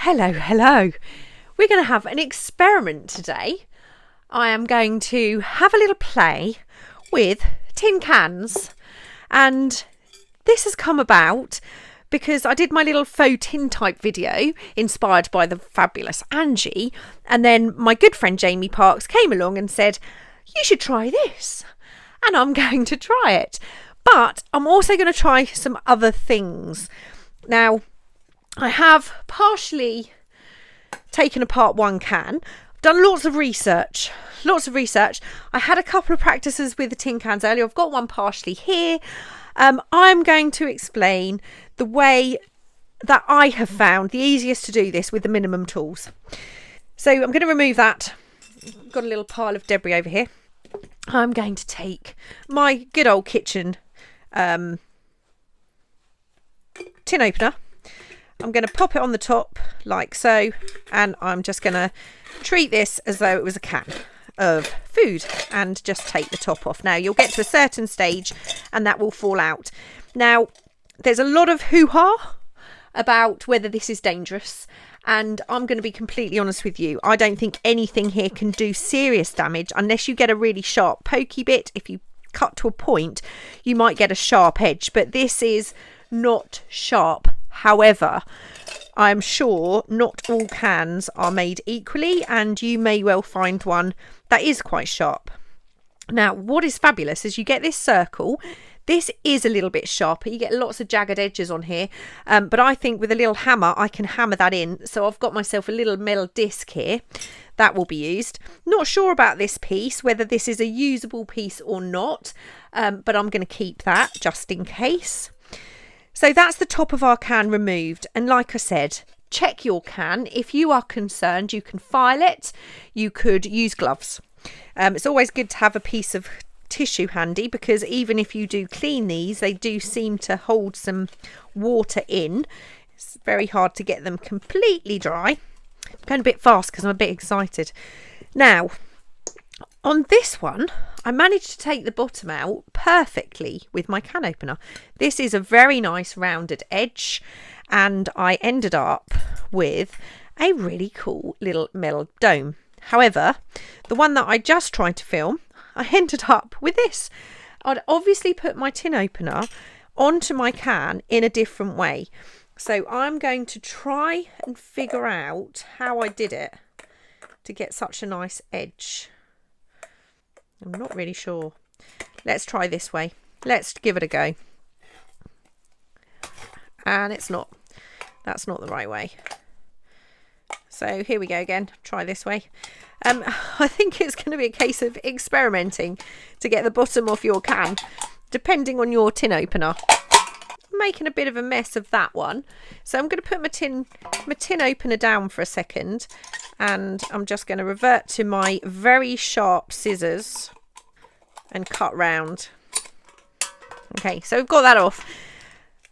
Hello. We're going to have an experiment today. I am going to have a little play with tin cans, and this has come about because I did my little faux tin type video inspired by the fabulous Angie, and then my good friend Jamie Parks came along and said, you should try this, and I'm going to try it. But I'm also going to try some other things. Now, I have partially taken apart one can. I've done lots of research. I had a couple of practices with the tin cans earlier. I've got one partially here. I'm going to explain the way that I have found the easiest to do this with the minimum tools. So I'm going to remove that. Got a little pile of debris over here. I'm going to take my good old kitchen tin opener. I'm going to pop it on the top like so, and I'm just going to treat this as though it was a can of food and just take the top off. Now you'll get to a certain stage and that will fall out. Now there's a lot of hoo-ha about whether this is dangerous, and I'm going to be completely honest with you. I don't think anything here can do serious damage unless you get a really sharp pokey bit. If you cut to a point, you might get a sharp edge, but this is not sharp. However, I'm sure not all cans are made equally, and you may well find one that is quite sharp. Now, what is fabulous is you get this circle. This is a little bit sharper. You get lots of jagged edges on here, but I think with a little hammer I can hammer that in. So I've got myself a little metal disc here that will be used. Not sure about this piece, whether this is a usable piece or not, but I'm going to keep that just in case. So that's the top of our can removed, and like I said, check your can. If you are concerned, you can file it. You could use gloves. It's always good to have a piece of tissue handy, because even if you do clean these, they do seem to hold some water in. It's very hard to get them completely dry. I'm going a bit fast because I'm a bit excited. Now, on this one, I managed to take the bottom out perfectly with my can opener. This is a very nice rounded edge, and I ended up with a really cool little metal dome. However, the one that I just tried to film, I ended up with this. I'd obviously put my tin opener onto my can in a different way. So I'm going to try and figure out how I did it to get such a nice edge. I'm not really sure. Let's try this way. Let's give it a go. And it's not. That's not the right way. So here we go again. Try this way. I think it's going to be a case of experimenting to get the bottom off your can, depending on your tin opener. I'm making a bit of a mess of that one. So I'm going to put my tin opener down for a second, and I'm just going to revert to my very sharp scissors and cut round. Okay, so we've got that off.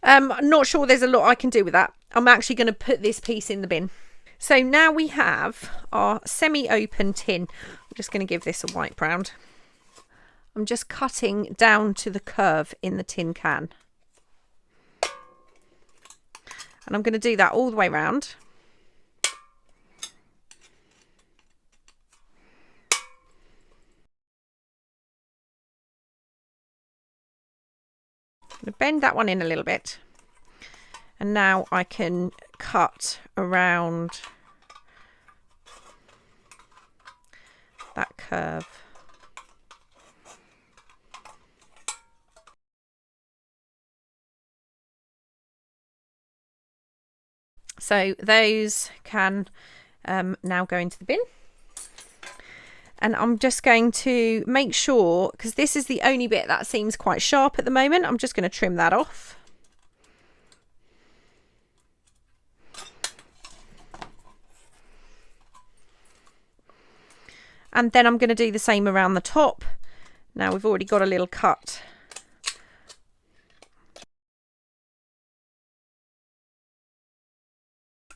I'm not sure there's a lot I can do with that. I'm actually going to put this piece in the bin. So now we have our semi-open tin. I'm just going to give this a wipe round. I'm just cutting down to the curve in the tin can. And I'm going to do that all the way around. I'm going to bend that one in a little bit. And now I can cut around that curve. So those can now go into the bin. And I'm just going to make sure, because this is the only bit that seems quite sharp at the moment, I'm just going to trim that off. And then I'm going to do the same around the top. Now we've already got a little cut.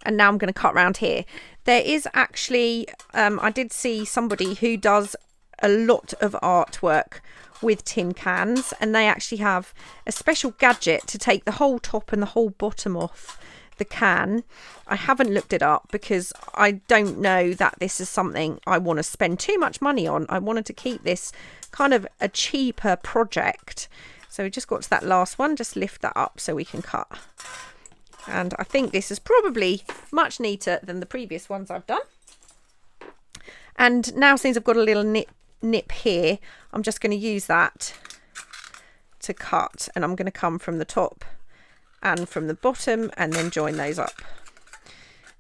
And now I'm going to cut around here. There is actually, I did see somebody who does a lot of artwork with tin cans, and they actually have a special gadget to take the whole top and the whole bottom off the can. I haven't looked it up because I don't know that this is something I want to spend too much money on. I wanted to keep this kind of a cheaper project. So we just got to that last one, just lift that up so we can cut. And I think this is probably much neater than the previous ones I've done. And now since I've got a little nip here, I'm just going to use that to cut, and I'm going to come from the top and from the bottom and then join those up.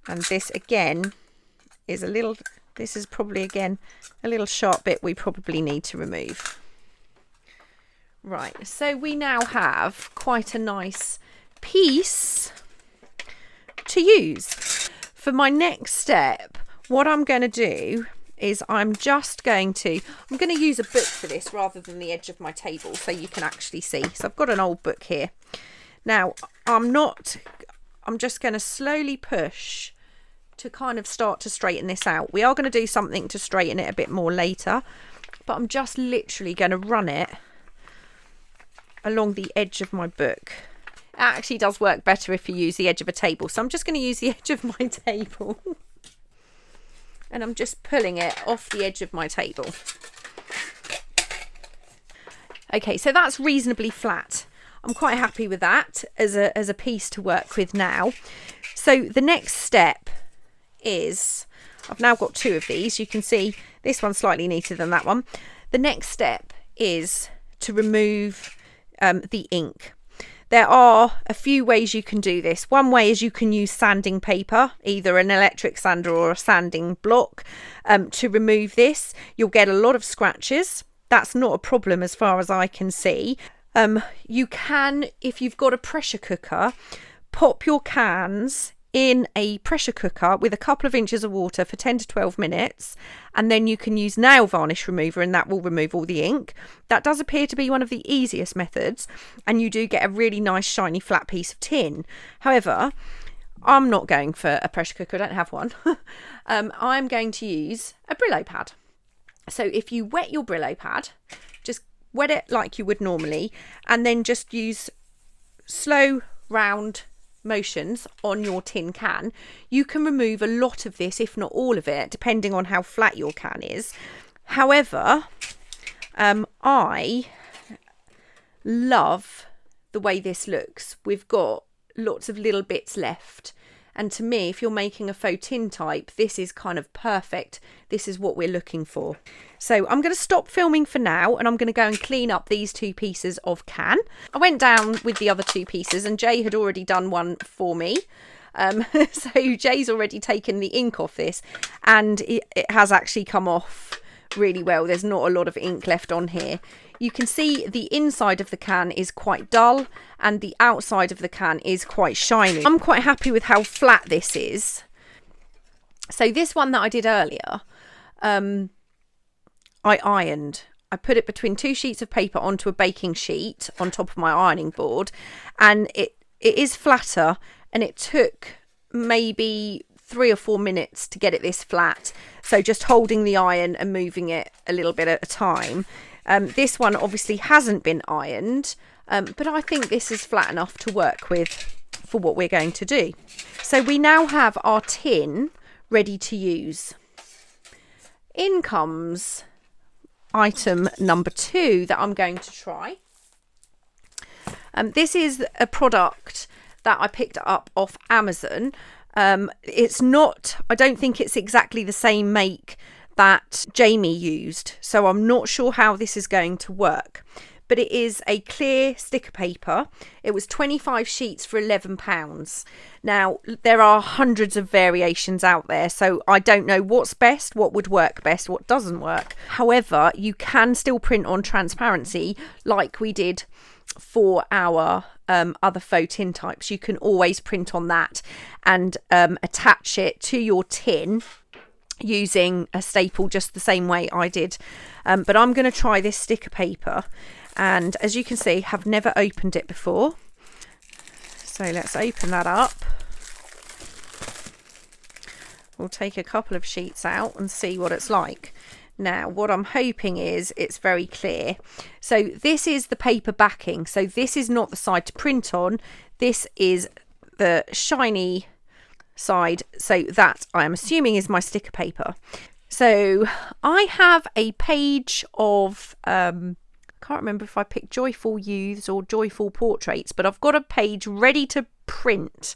And this again is this is probably again a little sharp bit we probably need to remove. Right, so we now have quite a nice piece to use. For my next step, what I'm going to do is I'm going to use a book for this rather than the edge of my table so you can actually see. So I've got an old book here. Now I'm just going to slowly push to kind of start to straighten this out. We are going to do something to straighten it a bit more later, but I'm just literally going to run it along the edge of my book. It actually does work better if you use the edge of a table. So I'm just going to use the edge of my table. And I'm just pulling it off the edge of my table. Okay, so that's reasonably flat. I'm quite happy with that as a piece to work with now. So the next step is, I've now got two of these. You can see this one's slightly neater than that one. The next step is to remove the ink. There are a few ways you can do this. One way is you can use sanding paper, either an electric sander or a sanding block, to remove this. You'll get a lot of scratches. That's not a problem as far as I can see. You can, if you've got a pressure cooker, pop your cans in a pressure cooker with a couple of inches of water for 10 to 12 minutes, and then you can use nail varnish remover and that will remove all the ink. That does appear to be one of the easiest methods, and you do get a really nice shiny flat piece of tin. However, I'm not going for a pressure cooker, I don't have one. I'm going to use a Brillo pad. So if you wet your Brillo pad, just wet it like you would normally, and then just use slow round motions on your tin can. You can remove a lot of this, if not all of it, depending on how flat your can is. However, I love the way this looks. We've got lots of little bits left, and to me, if you're making a faux tin type, this is kind of perfect. This is what we're looking for. So I'm going to stop filming for now, and I'm going to go and clean up these two pieces of can. I went down with the other two pieces, and Jay had already done one for me. So Jay's already taken the ink off this, and it has actually come off really well. There's not a lot of ink left on here. You can see the inside of the can is quite dull and the outside of the can is quite shiny. I'm quite happy with how flat this is. So this one that I did earlier, I ironed. I put it between two sheets of paper onto a baking sheet on top of my ironing board, and it is flatter, and it took maybe 3 or 4 minutes to get it this flat. So just holding the iron and moving it a little bit at a time. This one obviously hasn't been ironed, but I think this is flat enough to work with for what we're going to do. So we now have our tin ready to use. In comes item number 2 that I'm going to try. This is a product that I picked up off Amazon. It's not, I don't think it's exactly the same make that Jamie used, so I'm not sure how this is going to work, but it is a clear sticker paper. It was 25 sheets for £11. Now there are hundreds of variations out there, so I don't know what's best, what would work best, what doesn't work. However, you can still print on transparency like we did for our other faux tin types. You can always print on that and attach it to your tin using a staple just the same way I did, but I'm going to try this sticker paper, and as you can see, have never opened it before. So let's open that up. We'll take a couple of sheets out and see what it's like. Now what I'm hoping is it's very clear. So this is the paper backing, so this is not the side to print on, this is the shiny side, so that I am assuming is my sticker paper. So I have a page of can't remember if I picked Joyful Youths or Joyful Portraits, but I've got a page ready to print.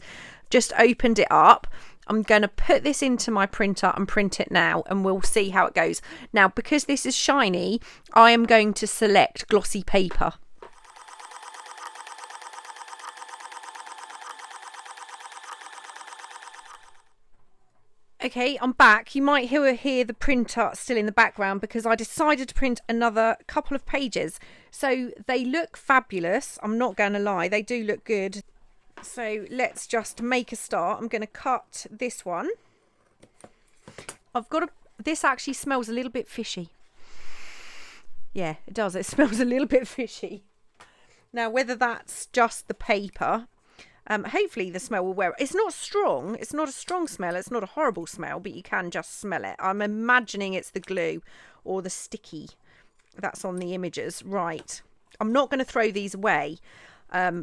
Just opened it up. I'm going to put this into my printer and print it now, and we'll see how it goes. Now, because this is shiny, I am going to select glossy paper. Okay, I'm back. You might hear the printer still in the background because I decided to print another couple of pages. So they look fabulous. I'm not going to lie, they do look good. So let's just make a start. I'm going to cut this one. This actually smells a little bit fishy. Yeah, it does. It smells a little bit fishy. Now, whether that's just the paper, hopefully the smell will wear. It's not strong. It's not a strong smell. It's not a horrible smell, but you can just smell it. I'm imagining it's the glue or the sticky that's on the images. Right. I'm not going to throw these away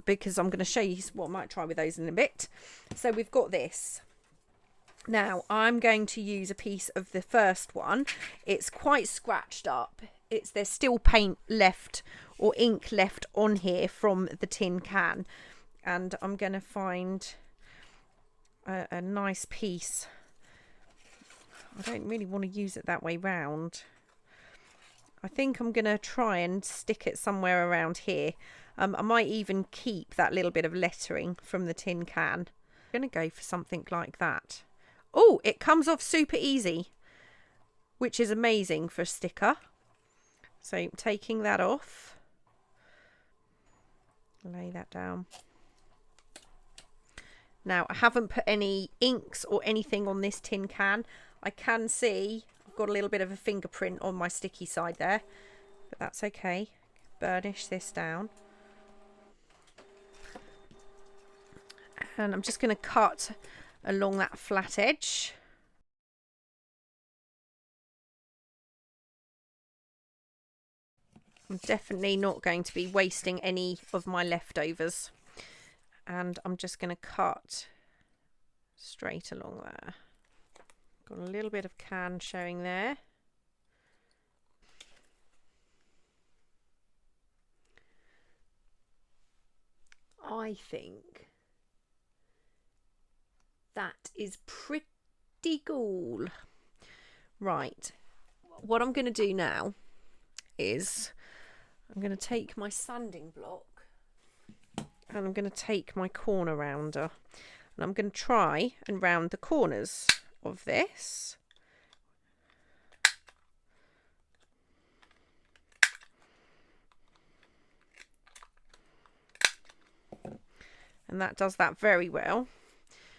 because I'm going to show you what I might try with those in a bit. So we've got this. Now I'm going to use a piece of the first one. It's quite scratched up. There's still paint left or ink left on here from the tin can. And I'm going to find a nice piece. I don't really want to use it that way round. I think I'm going to try and stick it somewhere around here. I might even keep that little bit of lettering from the tin can. I'm going to go for something like that. Oh, it comes off super easy, which is amazing for a sticker. So taking that off. Lay that down. Now, I haven't put any inks or anything on this tin can. I can see I've got a little bit of a fingerprint on my sticky side there, but that's okay. Burnish this down. And I'm just going to cut along that flat edge. I'm definitely not going to be wasting any of my leftovers. And I'm just going to cut straight along there. Got a little bit of can showing there. I think that is pretty cool. Right, what I'm going to do now is I'm going to take my sanding block and I'm going to take my corner rounder and I'm going to try and round the corners of this. And that does that very well.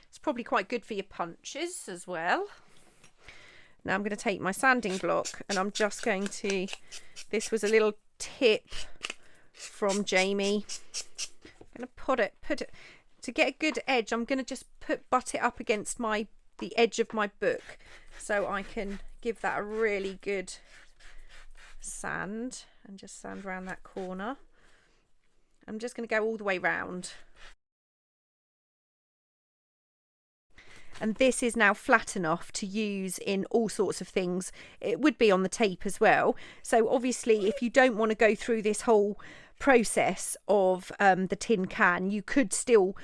It's probably quite good for your punches as well. Now I'm going to take my sanding block and I'm just going to, this was a little tip from Jamie. I'm going to put it to get a good edge. I'm going to just butt it up against the edge of my book so I can give that a really good sand and just sand around that corner. I'm just going to go all the way round. And this is now flat enough to use in all sorts of things. It would be on the tape as well. So obviously, if you don't want to go through this whole process of the tin can, you could still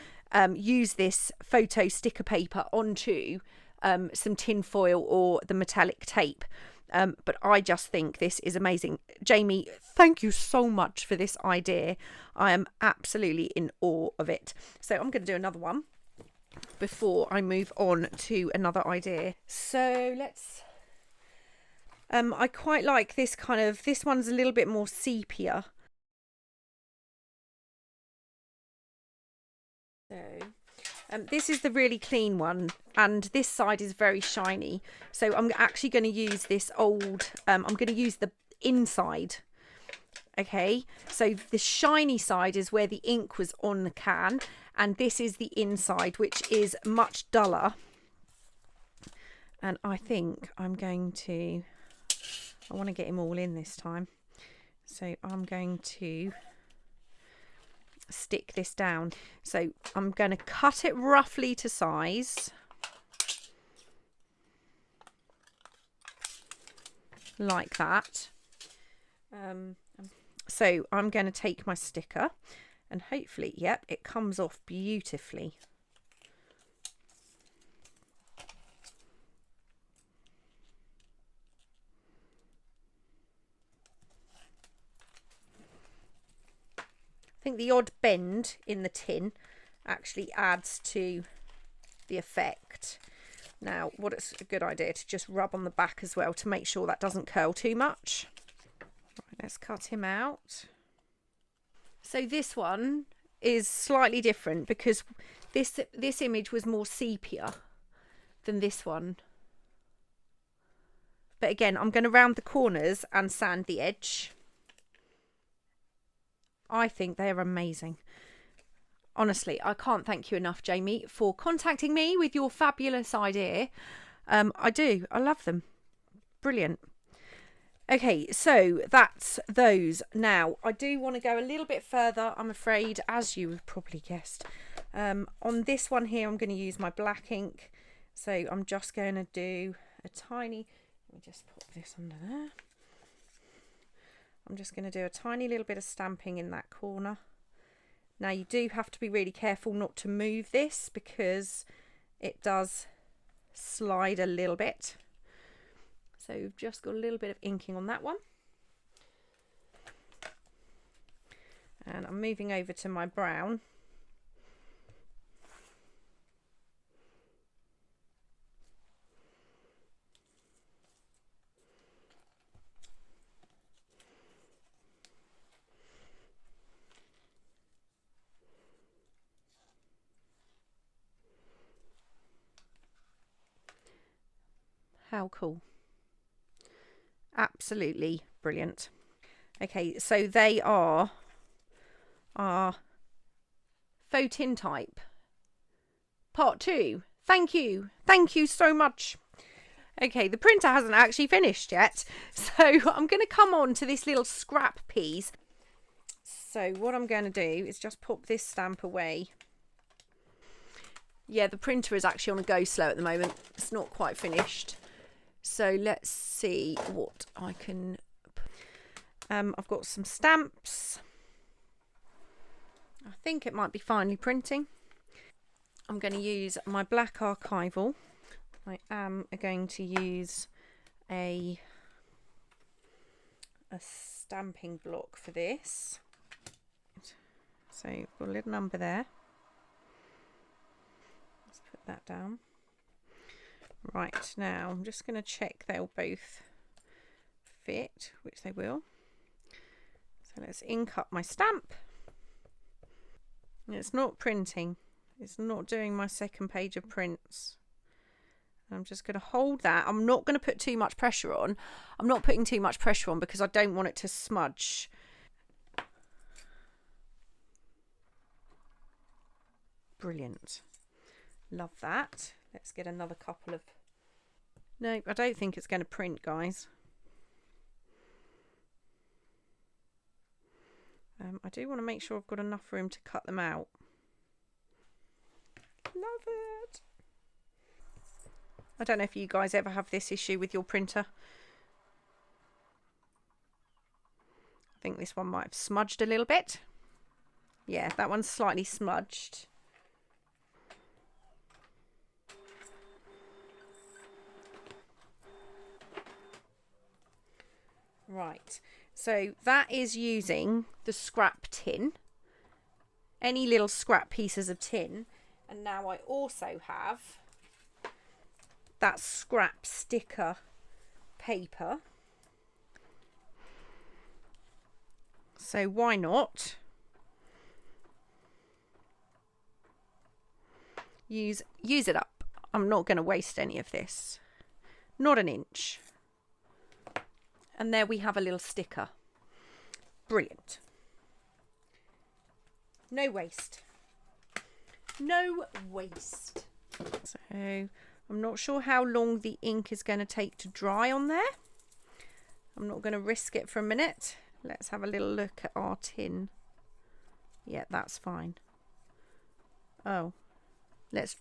use this photo sticker paper onto some tin foil or the metallic tape. But I just think this is amazing. Jamie, thank you so much for this idea. I am absolutely in awe of it. So I'm going to do another one before I move on to another idea. So let's I quite like this this one's a little bit more sepia. So this is the really clean one and this side is very shiny, so I'm actually going to use this old I'm going to use the inside. Okay, so the shiny side is where the ink was on the can, and this is the inside, which is much duller. And I think I want to get him all in this time. So I'm going to stick this down. So I'm going to cut it roughly to size. Like that. So I'm going to take my sticker and hopefully, yep, it comes off beautifully. I think the odd bend in the tin actually adds to the effect. Now, what it's a good idea to just rub on the back as well to make sure that doesn't curl too much. Right, let's cut him out. So this one is slightly different because this image was more sepia than this one. But again, I'm going to round the corners and sand the edge. I think they're amazing. Honestly, I can't thank you enough, Jamie, for contacting me with your fabulous idea. I do. I love them. Brilliant. Okay, so that's those. Now, I do want to go a little bit further, I'm afraid, as you have probably guessed. On this one here, I'm going to use my black ink. So I'm just going to do a tiny... Let me just put this under there. I'm just going to do a tiny little bit of stamping in that corner. Now you do have to be really careful not to move this because it does slide a little bit. So we've just got a little bit of inking on that one. And I'm moving over to my brown. How cool. Absolutely brilliant. Okay, so they are our faux tin type part 2. Thank you so much. Okay, the printer hasn't actually finished yet, so I'm going to come on to this little scrap piece. So what I'm going to do is just pop this stamp away. Yeah, the printer is actually on a go slow at the moment. It's not quite finished. So let's see what I can... I've got some stamps. I think it might be finally printing. I'm going to use my black archival. I am going to use a stamping block for this. So I've got a little number there. Let's put that down. Right, now I'm just going to check they'll both fit, which they will. So let's ink up my stamp. It's not printing. It's not doing my second page of prints. I'm just going to hold that. I'm not going to put too much pressure on. I'm not putting too much pressure on because I don't want it to smudge. Brilliant. Love that. Let's get another couple of... No, I don't think it's going to print, guys. I do want to make sure I've got enough room to cut them out. Love it. I don't know if you guys ever have this issue with your printer. I think this one might have smudged a little bit. Yeah, that one's slightly smudged. Right, so that is using the scrap tin, any little scrap pieces of tin, and now I also have that scrap sticker paper. So why not use it up? I'm not going to waste any of this, not an inch. And there we have a little sticker. Brilliant. No waste. No waste. So I'm not sure how long the ink is going to take to dry on there. I'm not going to risk it for a minute. Let's have a little look at our tin. Yeah, that's fine. Oh, let's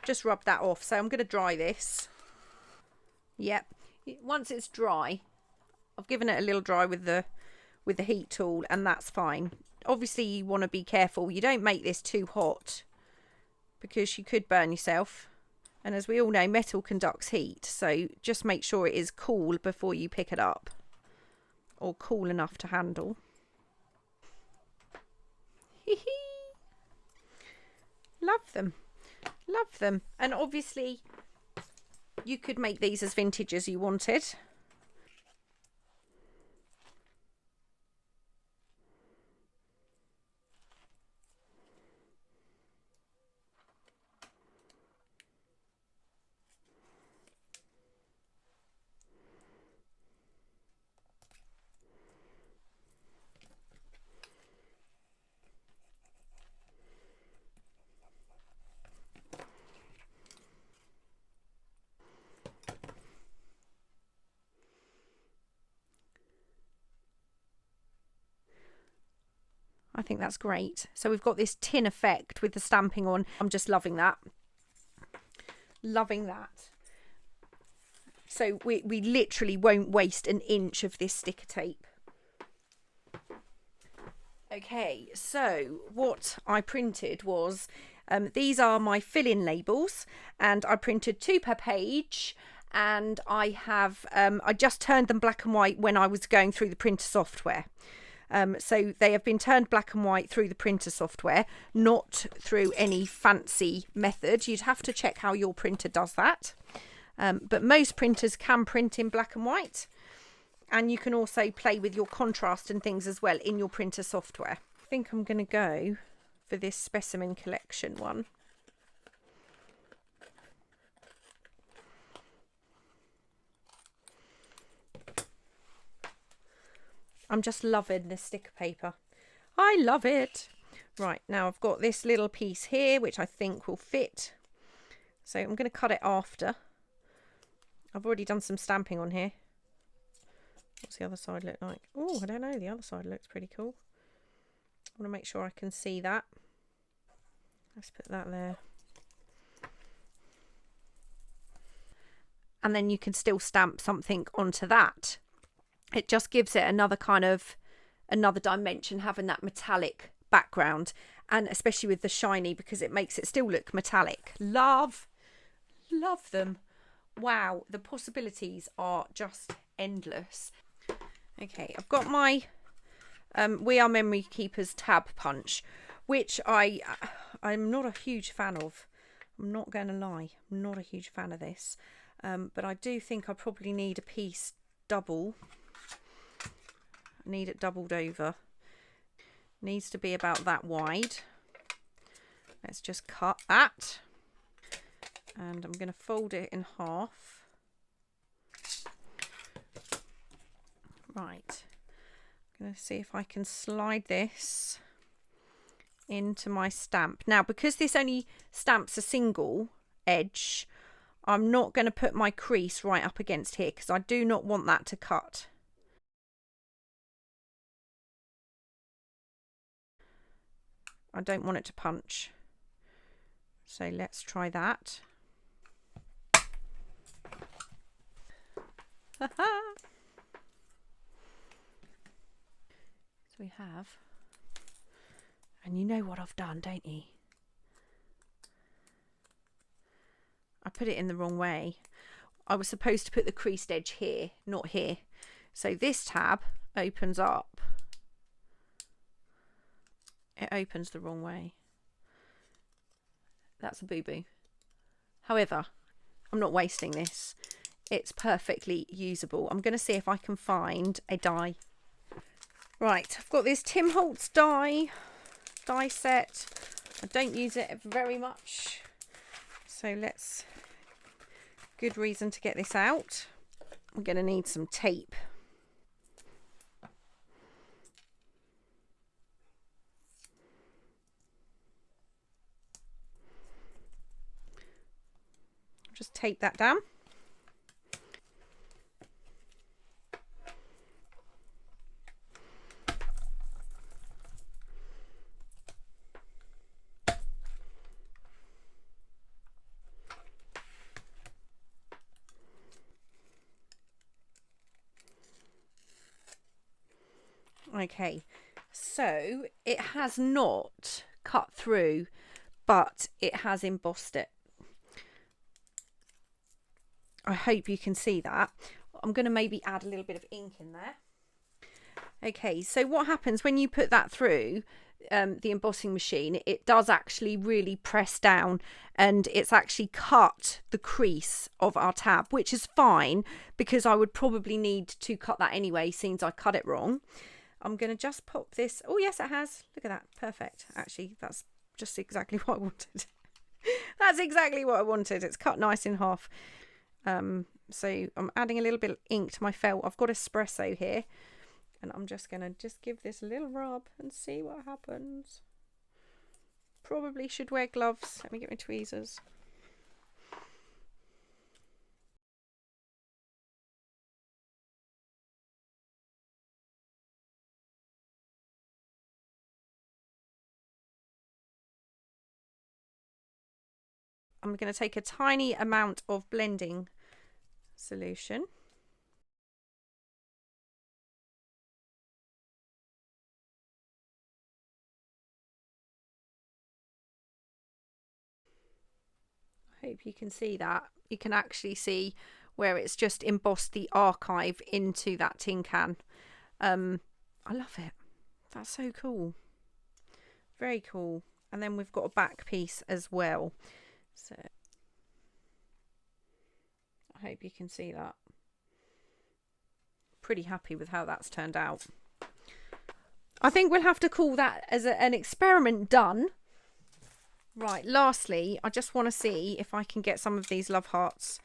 just rub that off. So I'm going to dry this. Yep. Once it's dry, I've given it a little dry with the heat tool, and that's fine. Obviously, you want to be careful. You don't make this too hot because you could burn yourself. And as we all know, metal conducts heat. So just make sure it is cool before you pick it up, or cool enough to handle. Love them. Love them. And obviously, you could make these as vintage as you wanted. I think that's great. So we've got this tin effect with the stamping on. I'm just loving that. Loving that. So we literally won't waste an inch of this sticker tape. Okay, so what I printed was, these are my fill-in labels, and I printed 2 per page, and I have, I just turned them black and white when I was going through the printer software. So they have been turned black and white through the printer software, not through any fancy method. You'd have to check how your printer does that. But most printers can print in black and white. And you can also play with your contrast and things as well in your printer software. I think I'm going to go for this specimen collection one. I'm just loving this sticker paper. I love it. Right, now I've got this little piece here, which I think will fit. So I'm going to cut it after. I've already done some stamping on here. What's the other side look like? Oh, I don't know. The other side looks pretty cool. I want to make sure I can see that. Let's put that there. And then you can still stamp something onto that. It just gives it another dimension, having that metallic background, and especially with the shiny, because it makes it still look metallic. Love them. Wow, the possibilities are just endless. Okay, I've got my We Are Memory Keepers tab punch, which I'm not a huge fan of. I'm not going to lie, I'm not a huge fan of this, but I do think I probably need a piece double. I need it doubled over. Needs to be about that wide. Let's just cut that, and I'm going to fold it in half. Right, I'm going to see if I can slide this into my stamp. Now, because this only stamps a single edge, I'm not going to put my crease right up against here because I do not want that to cut. I don't want it to punch. So let's try that. So we have, and you know what I've done, don't you? I put it in the wrong way. I was supposed to put the creased edge here, not here. So this tab opens up. It opens the wrong way. That's a boo-boo. However, I'm not wasting this. It's perfectly usable. I'm going to see if I can find a die. Right, I've got this Tim Holtz die set. I don't use it very much. So let's, good reason to get this out. I'm going to need some tape. Just tape that down. Okay, so it has not cut through, but it has embossed it. I hope you can see that. I'm going to maybe add a little bit of ink in there. Okay, so what happens when you put that through the embossing machine, it does actually really press down, and it's actually cut the crease of our tab, which is fine because I would probably need to cut that anyway since I cut it wrong. I'm going to just pop this. Oh yes, it has. Look at that. Perfect. Actually, that's just exactly what I wanted. That's exactly what I wanted. It's cut nice in half. So I'm adding a little bit of ink to my felt. I've got espresso here, and I'm just going to give this a little rub and see what happens. Probably should wear gloves. Let me get my tweezers. I'm going to take a tiny amount of blending solution. I hope you can see that. You can actually see where it's just embossed the archive into that tin can. I love it. That's so cool. Very cool. And then we've got a back piece as well. So I hope you can see that. Pretty happy with how that's turned out. I think we'll have to call that as an experiment done. Right, lastly, I just want to see if I can get some of these love hearts.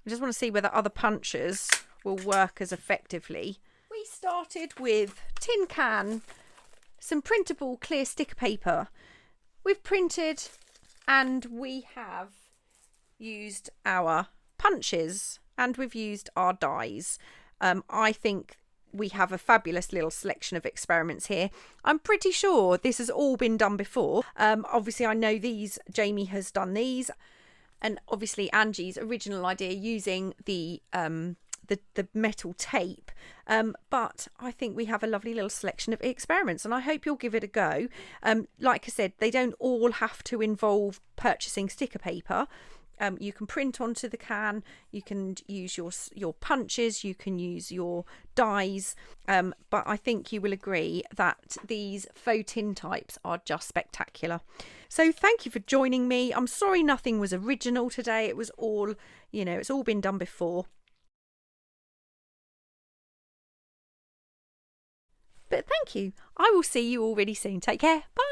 I just want to see whether other punches will work as effectively. We started with tin can, some printable clear sticker paper. We've printed and we have used our punches and we've used our dies. I think we have a fabulous little selection of experiments here. I'm pretty sure this has all been done before. Obviously, I know Jamie has done these, and obviously Angie's original idea using the metal tape. But I think we have a lovely little selection of experiments, and I hope you'll give it a go. Like I said, they don't all have to involve purchasing sticker paper. You can print onto the can, you can use your punches, you can use your dies, but I think you will agree that these faux tin types are just spectacular. So thank you for joining me. I'm sorry nothing was original today. It was all, it's all been done before. But thank you. I will see you all really soon. Take care. Bye.